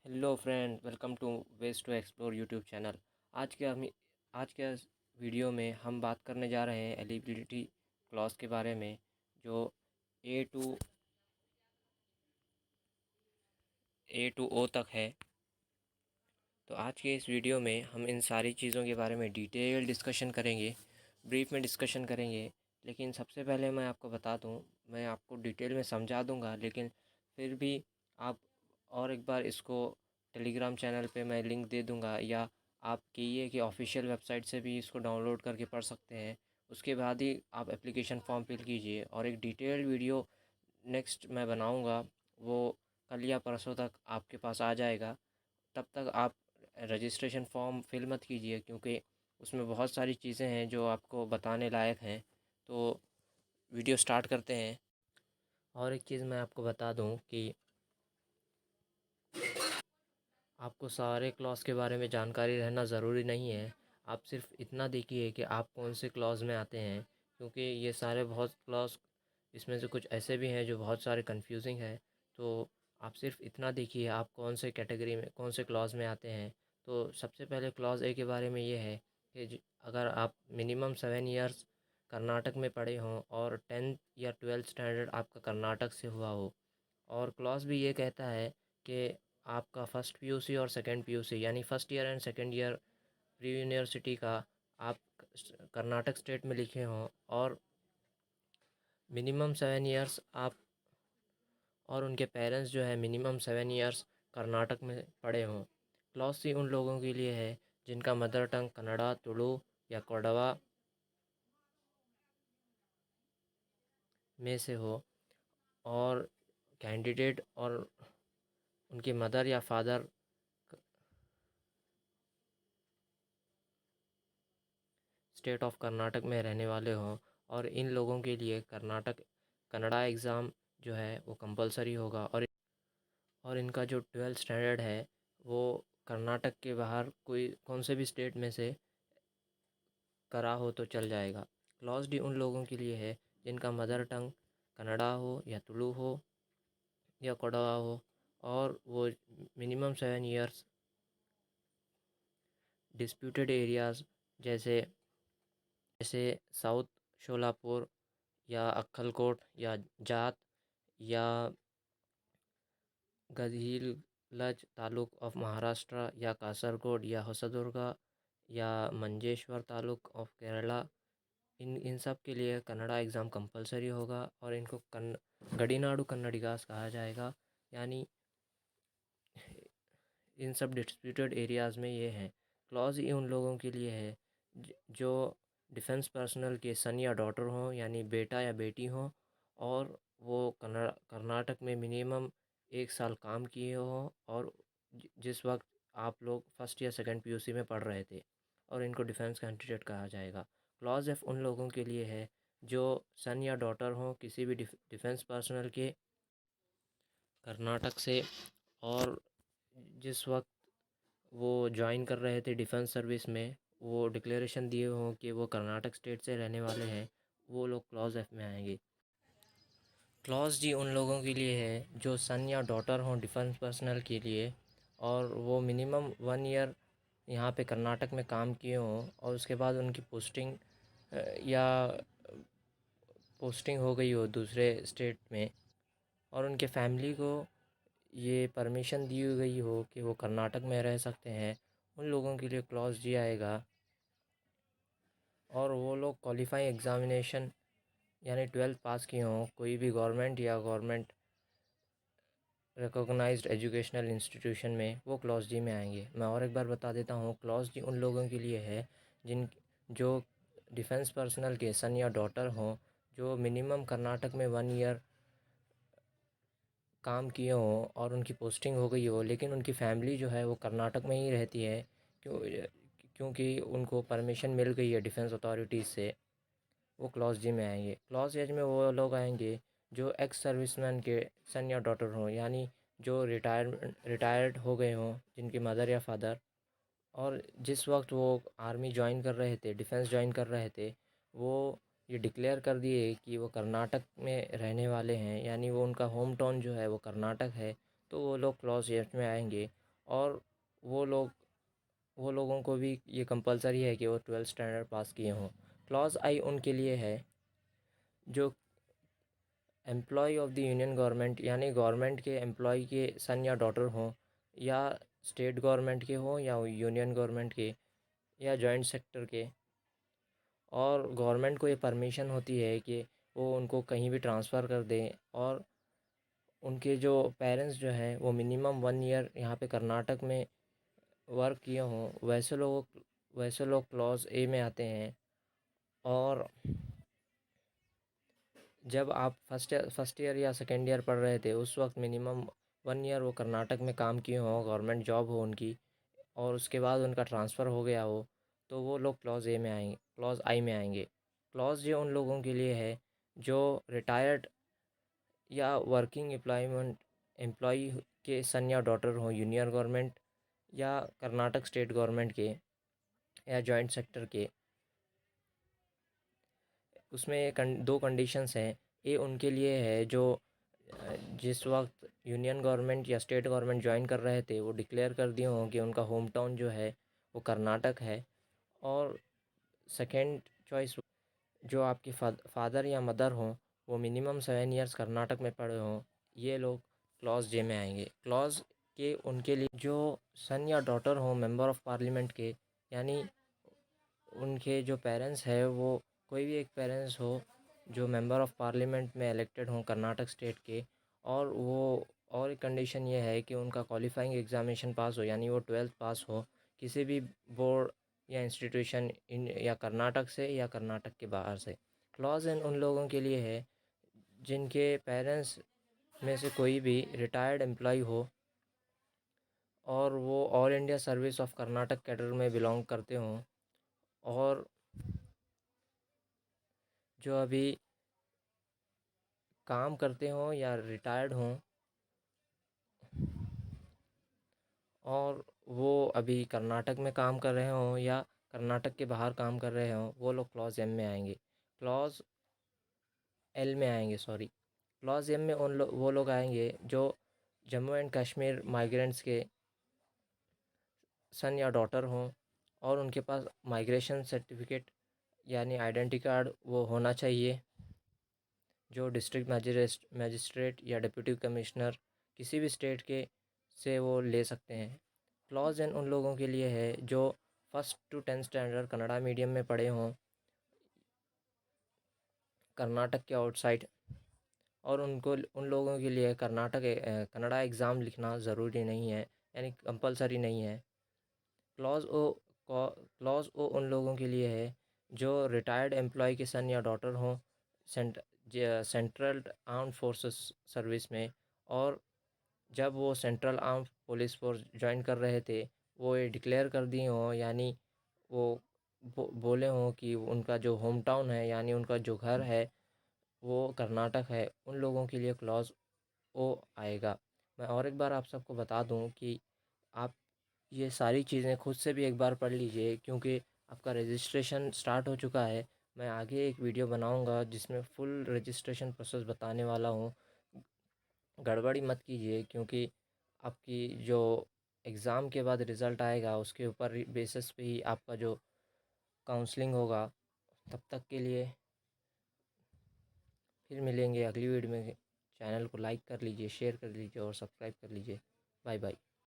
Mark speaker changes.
Speaker 1: Hello friend, welcome to ways to explore YouTube channel. आज के इस वीडियो में हम बात करने जा रहे हैं एलिजिबिलिटी क्लॉज के बारे में, जो ए टू ओ तक है। तो आज के इस वीडियो में हम इन सारी चीज़ों के बारे में डिटेल डिस्कशन करेंगे, ब्रीफ में डिस्कशन करेंगे। लेकिन सबसे पहले मैं आपको बता दूं, मैं आपको डिटेल में समझा दूंगा, लेकिन फिर भी आप और एक बार इसको टेलीग्राम चैनल पे मैं लिंक दे दूंगा, या आप कहिए कि ऑफिशियल वेबसाइट से भी इसको डाउनलोड करके पढ़ सकते हैं। उसके बाद ही आप एप्लीकेशन फॉर्म फिल कीजिए, और एक डिटेल्ड वीडियो नेक्स्ट मैं बनाऊंगा, वो कल या परसों तक आपके पास आ जाएगा। तब तक आप रजिस्ट्रेशन फॉर्म फिल मत कीजिए, क्योंकि उसमें बहुत सारी चीज़ें हैं जो आपको बताने लायक हैं। तो वीडियो स्टार्ट करते हैं। और एक चीज़ मैं आपको बता दूं कि आपको सारे क्लॉज़ के बारे में जानकारी रहना ज़रूरी नहीं है। आप सिर्फ इतना देखिए कि आप कौन से क्लॉज़ में आते हैं, क्योंकि ये सारे बहुत क्लॉज़, इसमें से कुछ ऐसे भी हैं जो बहुत सारे कंफ्यूजिंग है। तो आप सिर्फ इतना देखिए आप कौन से कैटेगरी में, कौन से क्लॉज़ में आते हैं। तो सबसे पहले क्लॉज़ ए के बारे में ये है कि अगर आप मिनिमम 7 ईयर्स कर्नाटक में पढ़े हों और 10th या 12th स्टैंडर्ड आपका कर्नाटक से हुआ हो। और क्लॉज़ भी ये कहता है कि आपका फ़र्स्ट पीयूसी और सेकंड पीयूसी, यानी first year and second year pre university का आप कर्नाटक स्टेट में लिखे हों, और मिनिमम 7 ईयर्स आप और उनके पेरेंट्स जो है मिनिमम 7 ईयर्स कर्नाटक में पढ़े हों। क्लॉज सी उन लोगों के लिए है जिनका मदर टंग कन्नड़ा, तुलु या कोडवा में से हो, और कैंडिडेट और उनके मदर या फादर स्टेट ऑफ कर्नाटक में रहने वाले हों। और इन लोगों के लिए कर्नाटक कन्नड़ा एग्ज़ाम जो है वो कंपलसरी होगा। और इनका जो 12th स्टैंडर्ड है वो कर्नाटक के बाहर कोई कौन से भी स्टेट में से करा हो तो चल जाएगा। क्लॉज डी उन लोगों के लिए है जिनका मदर टंग कन्नड़ा हो या तुलु हो या कोडवा हो, और वो मिनिमम 7 ईयर्स डिस्प्यूटेड एरियाज़ जैसे जैसे साउथ शोलापुर या अक्कलकोट या जात या गधीलज तालुक ऑफ महाराष्ट्र या कासरगोड या होसदुर्गा या मंजेश्वर तालुक ऑफ केरला, इन सब के लिए कन्नड़ा एग्ज़ाम कंपलसरी होगा। और इनको गडीनाडु कन्नडिगास कहा जाएगा। यानी इन सब डिस्प्यूटेड एरियाज़ में ये हैं। क्लॉज ई उन लोगों के लिए है जो डिफेंस पर्सनल के सन या डॉटर हों, यानी बेटा या बेटी हों, और वो कर्नाटक में मिनिमम 1 साल काम किए हों, और जिस वक्त आप लोग फर्स्ट या सेकंड पीयूसी में पढ़ रहे थे, और इनको डिफेंस कैंडिडेट कहा जाएगा। क्लॉज एफ उन लोगों के लिए है जो सन या डॉटर हों किसी भी डिफेंस पर्सनल के कर्नाटक से, और जिस वक्त वो ज्वाइन कर रहे थे डिफेंस सर्विस में वो डिक्लेरेशन दिए हों कि वो कर्नाटक स्टेट से रहने वाले हैं, वो लोग क्लॉज एफ में आएंगे। क्लॉज जी उन लोगों के लिए है जो सन या डॉटर हों डिफेंस पर्सनल के लिए, और वो मिनिमम 1 ईयर यहाँ पे कर्नाटक में काम किए हों, और उसके बाद उनकी या पोस्टिंग हो गई हो दूसरे स्टेट में, और उनके फैमिली को ये परमिशन दी गई हो कि वो कर्नाटक में रह सकते हैं। उन लोगों के लिए क्लॉज जी आएगा। और वो लोग क्वालिफाइंग एग्ज़ामिनेशन यानी 12th पास किए हों कोई भी गवर्नमेंट या गवर्नमेंट रिकॉग्नाइज्ड एजुकेशनल इंस्टीट्यूशन में, वो क्लॉज डी में आएंगे। मैं और एक बार बता देता हूँ, क्लॉज डी उन लोगों के लिए है जिन जो डिफेंस पर्सनल के सन या डॉटर हों, जो मिनिमम कर्नाटक में 1 ईयर काम किए हों और उनकी पोस्टिंग हो गई हो, लेकिन उनकी फ़ैमिली जो है वो कर्नाटक में ही रहती है, क्यों क्योंकि उनको परमिशन मिल गई है डिफेंस अथॉरिटीज़ से, वो क्लॉज जी में आएंगे। क्लॉज एज में वो लोग आएंगे जो एक्स सर्विसमैन के सन या डॉटर हों, यानी जो रिटायर्ड हो गए हों, जिनके मदर या फादर, और जिस वक्त वो आर्मी ज्वाइन कर रहे थे, डिफेंस ज्वाइन कर रहे थे, वो ये डिक्लेयर कर दिए कि वो कर्नाटक में रहने वाले हैं, यानी वो उनका होम टाउन जो है वो कर्नाटक है, तो वो लोग क्लॉज एट में आएंगे। और वो लोग वो लोगों को भी ये कंपलसरी है कि वो 12th स्टैंडर्ड पास किए हों। क्लॉज़ आई उनके लिए है जो employ of the union government, यानी गवर्नमेंट के एम्प्लॉय के सन या डॉटर हों, या स्टेट गवर्नमेंट के हों, या यूनियन गवर्नमेंट के, या जॉइंट सेक्टर के। और गवर्नमेंट को ये परमिशन होती है कि वो उनको कहीं भी ट्रांसफ़र कर दें, और उनके जो पेरेंट्स जो हैं वो मिनिमम 1 ईयर यहाँ पे कर्नाटक में वर्क किए हों, वैसे लोग क्लॉज़ ए में आते हैं। और जब आप फर्स्ट ईयर या सेकेंड ईयर पढ़ रहे थे उस वक्त मिनिमम 1 ईयर वो कर्नाटक में काम किए हों, गवर्नमेंट जॉब हो उनकी, और उसके बाद उनका ट्रांसफ़र हो गया हो, तो वो लोग क्लॉज़ ए में आएंगे, क्लॉज़ आई में आएंगे। क्लॉज़ ये उन लोगों के लिए है जो रिटायर्ड या वर्किंग एम्प्लॉय के सन या डॉटर हों, यूनियन गवर्नमेंट या कर्नाटक स्टेट गवर्नमेंट के, या जॉइंट सेक्टर के। उसमें दो कंडीशंस हैं। ए उनके लिए है जो जिस वक्त यूनियन गवर्नमेंट या स्टेट गवर्नमेंट ज्वाइन कर रहे थे वो डिक्लेयर कर दिए हों कि उनका होम टाउन जो है वो कर्नाटक है। और सेकंड चॉइस, जो आपके फादर या मदर हों वो मिनिमम 7 ईयर्स कर्नाटक में पढ़े हों, ये लोग क्लॉज़ जे में आएंगे। क्लॉज़ के उनके लिए जो सन या डॉटर हों मेंबर ऑफ पार्लियामेंट के, यानी उनके जो पेरेंट्स है वो कोई भी एक पेरेंट्स हो जो मेंबर ऑफ पार्लियामेंट में इलेक्टेड हों कर्नाटक स्टेट के, और वो और एक कंडीशन ये है कि उनका क्वालिफाइंग एग्ज़ामिनेशन पास हो, यानी वो 12th पास हो किसी भी बोर्ड या इंस्टीट्यूशन इन या कर्नाटक से या कर्नाटक के बाहर से। क्लॉज इन उन लोगों के लिए है जिनके पेरेंट्स में से कोई भी रिटायर्ड एम्प्लॉय हो और वो all India service of Karnataka cadre में बिलोंग करते हों, और जो अभी काम करते हों या रिटायर्ड हों, और वो अभी कर्नाटक में काम कर रहे हों या कर्नाटक के बाहर काम कर रहे हों, वो लोग क्लॉज एम में आएंगे। क्लॉज एल में आएंगे, सॉरी। क्लॉज एम में वो लोग आएंगे जो जम्मू एंड कश्मीर माइग्रेंट्स के सन या डॉटर हों, और उनके पास माइग्रेशन सर्टिफिकेट यानी आइडेंटिटी कार्ड वो होना चाहिए, जो डिस्ट्रिक्ट मजिस्ट्रेट या डिप्टी कमिश्नर किसी भी स्टेट के से वो ले सकते हैं। क्लॉज एन उन लोगों के लिए है जो 1st to 10th standard Kannada medium में पढ़े हों कर्नाटक के आउटसाइड, और उन लोगों के लिए कन्नड़ा एग्ज़ाम लिखना ज़रूरी नहीं है, यानी कंपलसरी नहीं है। क्लॉज ओ क्लॉज ओ उन लोगों के लिए है जो रिटायर्ड एम्प्लॉय के सन या डॉटर हों सेंट्रल आर्म्ड फोर्सेस सर्विस में, और जब वो central arm police force join कर रहे थे वो ये डिक्लेयर कर दिए हों, यानी वो बोले हों कि उनका जो होम टाउन है यानी उनका जो घर है वो कर्नाटक है, उन लोगों के लिए क्लॉज ओ आएगा। मैं और एक बार आप सबको बता दूं कि आप ये सारी चीज़ें खुद से भी एक बार पढ़ लीजिए, क्योंकि आपका रजिस्ट्रेशन स्टार्ट हो चुका है। मैं आगे एक वीडियो बनाऊंगा जिसमें फुल रजिस्ट्रेशन प्रोसेस बताने वाला हूँ। गड़बड़ी मत कीजिए, क्योंकि आपकी जो एग्ज़ाम के बाद रिज़ल्ट आएगा उसके ऊपर बेसिस पे ही आपका जो काउंसलिंग होगा। तब तक के लिए फिर मिलेंगे अगली वीडियो में। चैनल को लाइक कर लीजिए, शेयर कर लीजिए और सब्सक्राइब कर लीजिए। Bye bye.